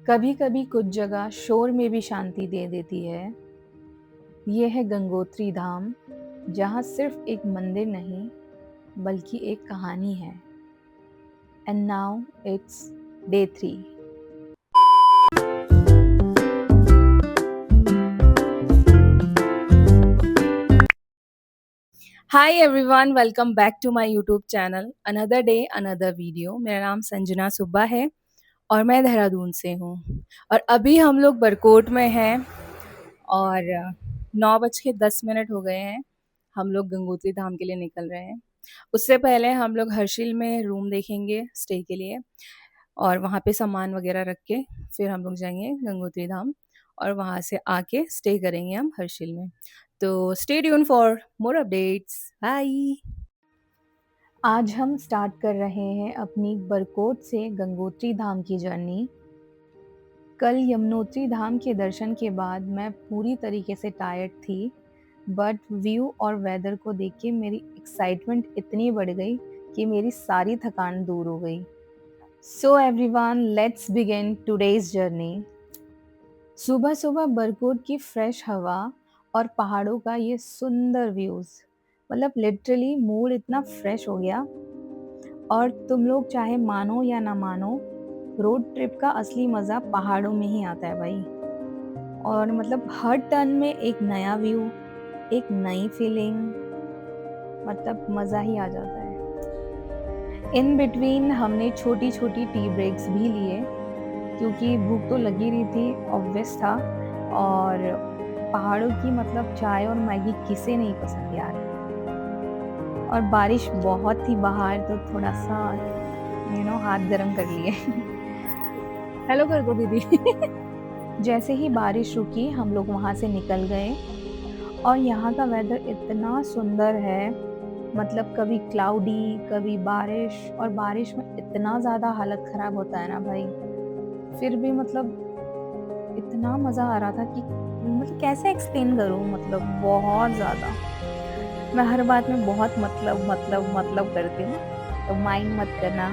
कभी कभी कुछ जगह शोर में भी शांति दे देती है। ये है गंगोत्री धाम, जहाँ सिर्फ एक मंदिर नहीं बल्कि एक कहानी है। And now it's day 3। Hi everyone, welcome back to my YouTube channel. Another day another video. मेरा नाम संजना सुब्बा है और मैं देहरादून से हूँ। और अभी हम लोग बरकोट में हैं और 9:10 हो गए हैं। हम लोग गंगोत्री धाम के लिए निकल रहे हैं। उससे पहले हम लोग हर्षिल में रूम देखेंगे स्टे के लिए और वहाँ पे सामान वगैरह रख के फिर हम लोग जाएंगे गंगोत्री धाम और वहाँ से आके स्टे करेंगे हम हर्षिल में। तो stay tune for more updates. Bye. आज हम स्टार्ट कर रहे हैं अपनी बरकोट से गंगोत्री धाम की जर्नी। कल यमुनोत्री धाम के दर्शन के बाद मैं पूरी तरीके से टायर्ड थी, बट व्यू और वेदर को देख के मेरी एक्साइटमेंट इतनी बढ़ गई कि मेरी सारी थकान दूर हो गई। So everyone, let's begin today's journey. सुबह सुबह बरकोट की फ्रेश हवा और पहाड़ों का ये सुंदर व्यूज़, मतलब लिटरली मूड इतना फ्रेश हो गया। और तुम लोग चाहे मानो या ना मानो, रोड ट्रिप का असली मज़ा पहाड़ों में ही आता है भाई। और मतलब हर टर्न में एक नया व्यू, एक नई फीलिंग, मतलब मज़ा ही आ जाता है। इन बिटवीन हमने छोटी छोटी टी ब्रेक्स भी लिए क्योंकि भूख तो लगी रही थी, ऑब्वियस था। और पहाड़ों की मतलब चाय और मैगी किसे नहीं पसंद यार। और बारिश बहुत थी बाहर, तो थोड़ा सा हाथ गर्म कर लिए। हेलो कर दो दीदी। जैसे ही बारिश रुकी हम लोग वहाँ से निकल गए और यहाँ का वेदर इतना सुंदर है, मतलब कभी क्लाउडी कभी बारिश, और बारिश में इतना ज़्यादा हालत ख़राब होता है ना भाई, फिर भी मतलब इतना मज़ा आ रहा था कि मतलब कैसे एक्सप्लेन करूँ, मतलब बहुत ज़्यादा। मैं हर बात में बहुत मतलब करती हूँ, तो माइंड मत करना।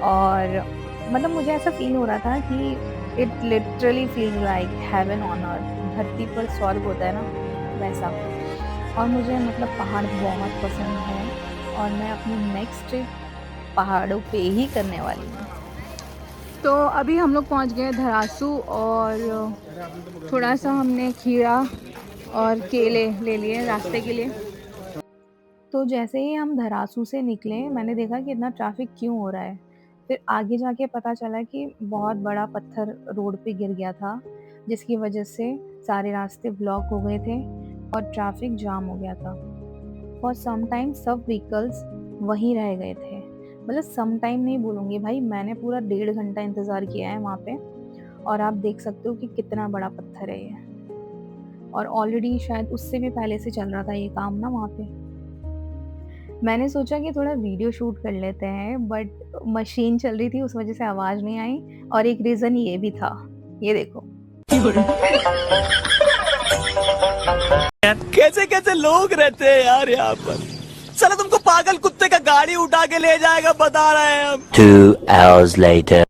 और मतलब मुझे ऐसा फील हो रहा था कि it literally feel like heaven on earth, धरती पर स्वर्ग होता है ना, वैसा। और मुझे मतलब पहाड़ बहुत पसंद है और मैं अपनी नेक्स्ट ट्रिप पहाड़ों पे ही करने वाली हूँ। तो अभी हम लोग पहुँच गए धरासू और थोड़ा सा हमने खीरा और केले ले लिए रास्ते के लिए। तो जैसे ही हम धरासू से निकले, मैंने देखा कि इतना ट्रैफिक क्यों हो रहा है। फिर आगे जाके पता चला कि बहुत बड़ा पत्थर रोड पे गिर गया था, जिसकी वजह से सारे रास्ते ब्लॉक हो गए थे और ट्रैफिक जाम हो गया था। फॉर सम टाइम सब व्हीकल्स वहीं रह गए थे। मतलब सम टाइम नहीं बोलूँगी भाई, मैंने पूरा 1.5 घंटा इंतज़ार किया है वहाँ पे। और आप देख सकते हो कि कितना बड़ा पत्थर है ये। और ऑलरेडी शायद उससे भी पहले से चल रहा था ये काम ना वहाँ पे। मैंने सोचा कि थोड़ा वीडियो शूट कर लेते हैं, बट मशीन चल रही थी, उस वजह से आवाज़ नहीं आई। और एक रीज़न ये भी था, ये देखो। कैसे कैसे लोग रहते हैं यार यहाँ पर। चलो तुमको पागल कुत्ते का गाड़ी उठा के ले जाएगा, बता रहे हैं हम। 2 hours later.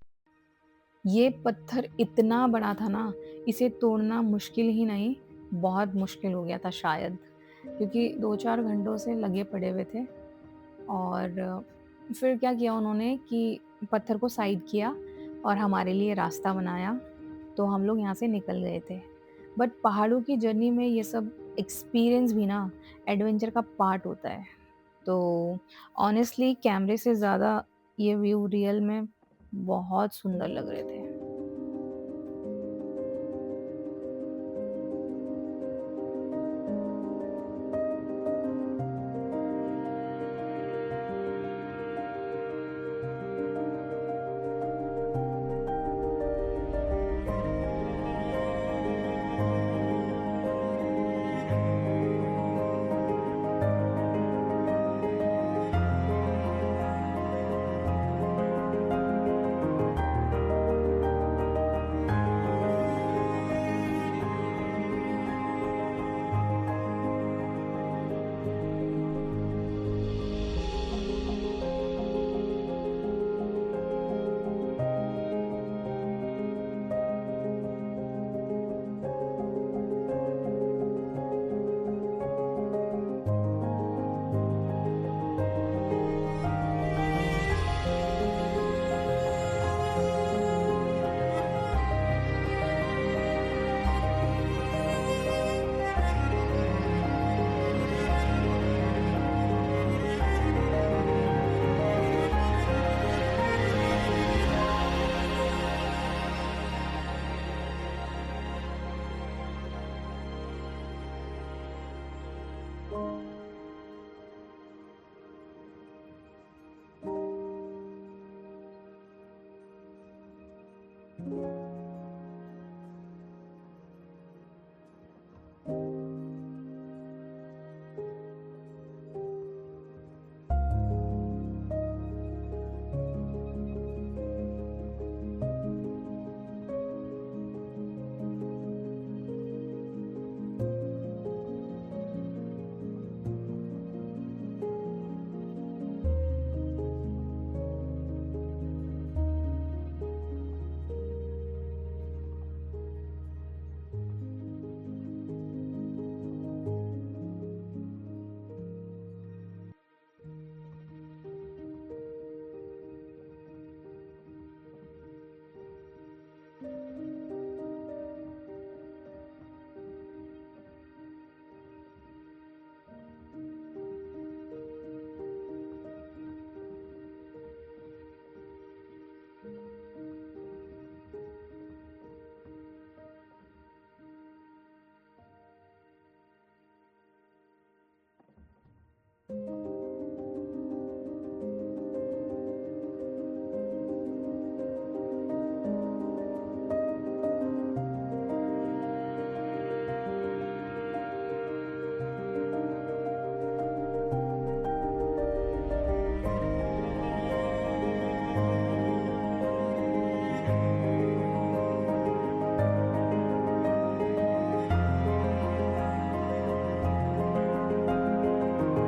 ये पत्थर इतना बड़ा था ना, इसे तोड़ना मुश्किल ही नहीं, बहुत मुश्किल हो गया था शायद, क्योंकि 2-4 घंटों से लगे पड़े हुए थे। और फिर क्या किया उन्होंने कि पत्थर को साइड किया और हमारे लिए रास्ता बनाया, तो हम लोग यहाँ से निकल गए थे। बट पहाड़ों की जर्नी में ये सब एक्सपीरियंस भी ना एडवेंचर का पार्ट होता है। तो ऑनेस्टली कैमरे से ज़्यादा ये व्यू रियल में बहुत सुंदर लग रहे थे।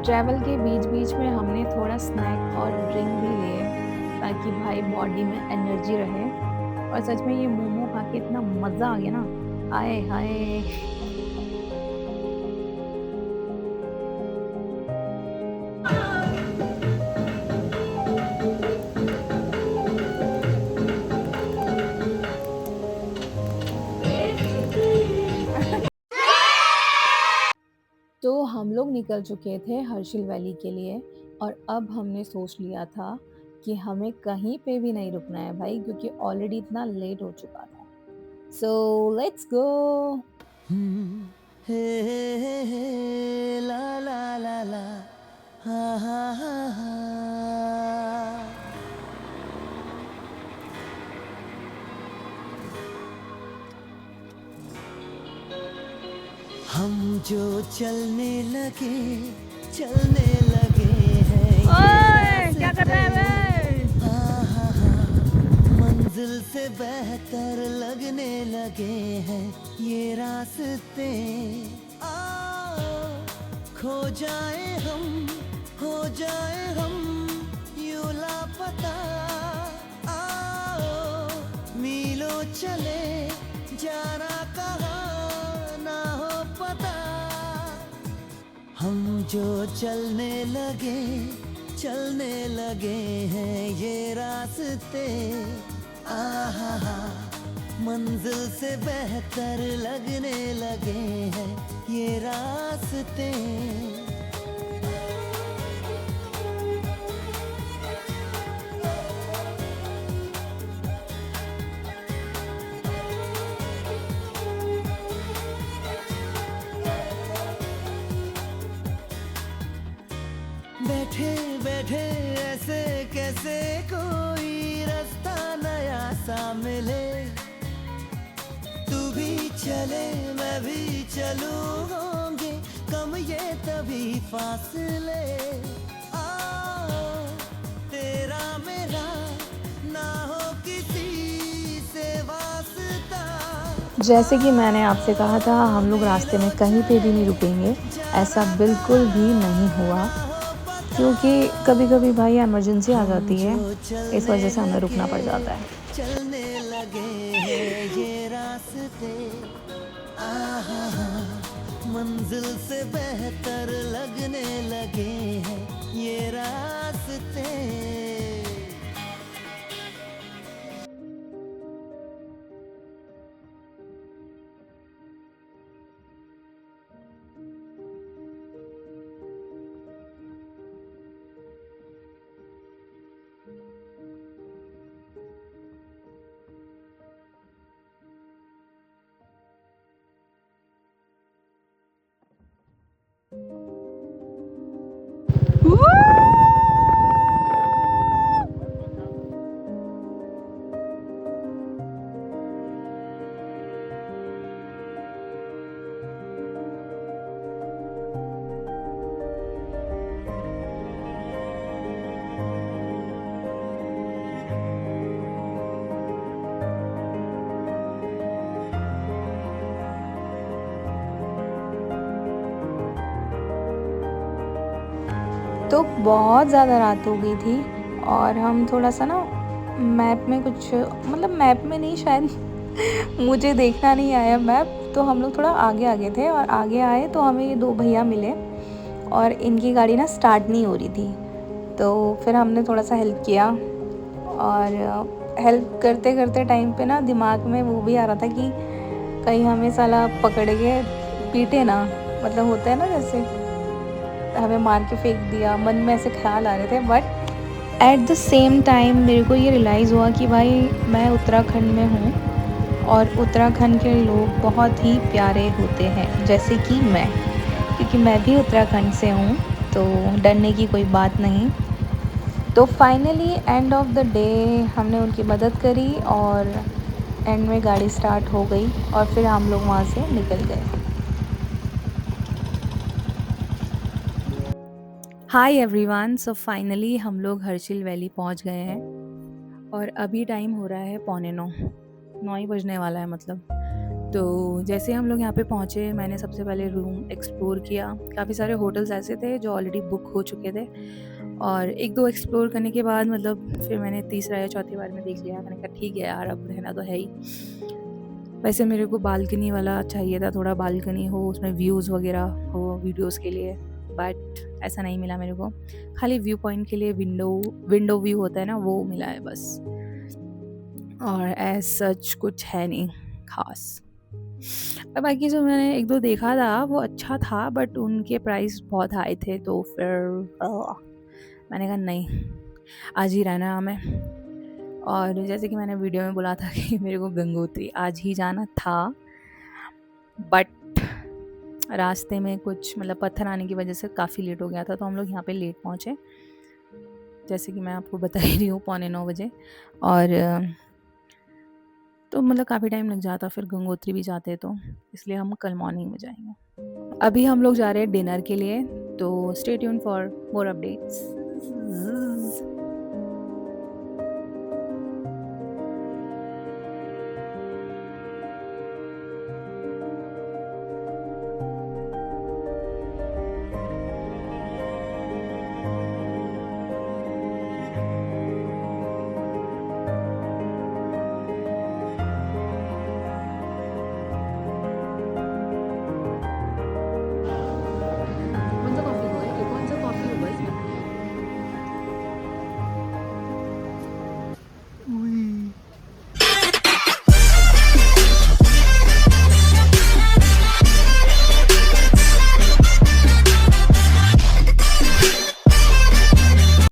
ट्रैवल के बीच बीच में हमने थोड़ा स्नैक और ड्रिंक भी लिए ताकि भाई बॉडी में एनर्जी रहे। और सच में ये मोमो खा के इतना मज़ा आ गया ना, आए हाय। तो हम लोग निकल चुके थे हर्षिल वैली के लिए और अब हमने सोच लिया था कि हमें कहीं पे भी नहीं रुकना है भाई, क्योंकि ऑलरेडी इतना लेट हो चुका था। So let's go. हे ला ला ला ला हा हा हा हा। हम जो चलने लगे हैं, ओए, क्या कर रहा है मंजिल से बेहतर लगने लगे हैं ये रास्ते। आओ खो जाए हम, हो जाए हम यूं लापता। आओ मीलों चले जाना कहाँ ना हो पता। हम जो चलने लगे हैं ये रास्ते। आहा मंजिल से बेहतर लगने लगे हैं ये रास्ते। बैठे बैठे ऐसे कैसे कोई रास्ता नया सा मिले। तू भी चले मैं भी चलूं, होंगे कम ये तभी फासले। आओ तेरा मेरा ना हो किसी से वास्ता। जैसे कि मैंने आपसे कहा था हम लोग रास्ते में कहीं पे भी नहीं रुकेंगे, ऐसा बिल्कुल भी नहीं हुआ, क्योंकि कभी कभी भाई इमरजेंसी आ जाती है, इस वजह से हमें रुकना पड़ जाता है। चलने लगे हैं ये रास्ते। आहा मंजिल से बेहतर लगने लगे हैं ये रास्ते। तो बहुत ज़्यादा रात हो गई थी और हम थोड़ा सा ना मैप में कुछ, मतलब मैप में नहीं शायद मुझे देखना नहीं आया मैप, तो हम लोग थोड़ा आगे आगे थे और आगे आए तो हमें ये 2 भैया मिले और इनकी गाड़ी ना स्टार्ट नहीं हो रही थी। तो फिर हमने थोड़ा सा हेल्प किया और हेल्प करते करते टाइम पे ना दिमाग में वो भी आ रहा था कि कहीं हमें साला पकड़ के पीटे ना, मतलब होता है ना जैसे हमें मार के फेंक दिया, मन में ऐसे ख्याल आ रहे थे। But at the same time मेरे को ये रियलाइज़ हुआ कि भाई मैं उत्तराखंड में हूँ और उत्तराखंड के लोग बहुत ही प्यारे होते हैं, जैसे कि मैं, क्योंकि मैं भी उत्तराखंड से हूँ, तो डरने की कोई बात नहीं। तो finally end of the day हमने उनकी मदद करी और एंड में गाड़ी स्टार्ट हो गई और फिर हम लोग वहाँ से निकल गए। हाय एवरीवन, सो फाइनली हम लोग हर्षिल वैली पहुँच गए हैं और अभी टाइम हो रहा है 8:45, 9 ही बजने वाला है मतलब। तो जैसे हम लोग यहाँ पे पहुँचे, मैंने सबसे पहले रूम एक्सप्लोर किया। काफ़ी सारे होटल्स ऐसे थे जो ऑलरेडी बुक हो चुके थे और 1-2 एक्सप्लोर करने के बाद मतलब फिर मैंने तीसरा या चौथी बार में देख लिया। मैंने कहा ठीक है यार, अब रहना तो है ही। वैसे मेरे को बालकनी वाला चाहिए था, थोड़ा बालकनी हो, उसमें व्यूज़ वगैरह हो वीडियोज़ के लिए, बट ऐसा नहीं मिला मेरे को। खाली व्यू पॉइंट के लिए विंडो व्यू होता है ना, वो मिला है बस, और एज सच कुछ है नहीं ख़ास। और बाकी जो मैंने 1-2 देखा था वो अच्छा था, बट उनके प्राइस बहुत हाई थे, तो फिर मैंने कहा नहीं, आज ही रहना है हमें। और जैसे कि मैंने वीडियो में बोला था कि मेरे को गंगोत्री आज ही जाना था, बट रास्ते में कुछ मतलब पत्थर आने की वजह से काफ़ी लेट हो गया था, तो हम लोग यहाँ पे लेट पहुँचे, जैसे कि मैं आपको बता ही रही हूँ 8:45 बजे। और तो मतलब काफ़ी टाइम लग जाता फिर गंगोत्री भी जाते, तो इसलिए हम कल मॉर्निंग में जाएंगे। अभी हम लोग जा रहे हैं डिनर के लिए, तो stay tune for more updates.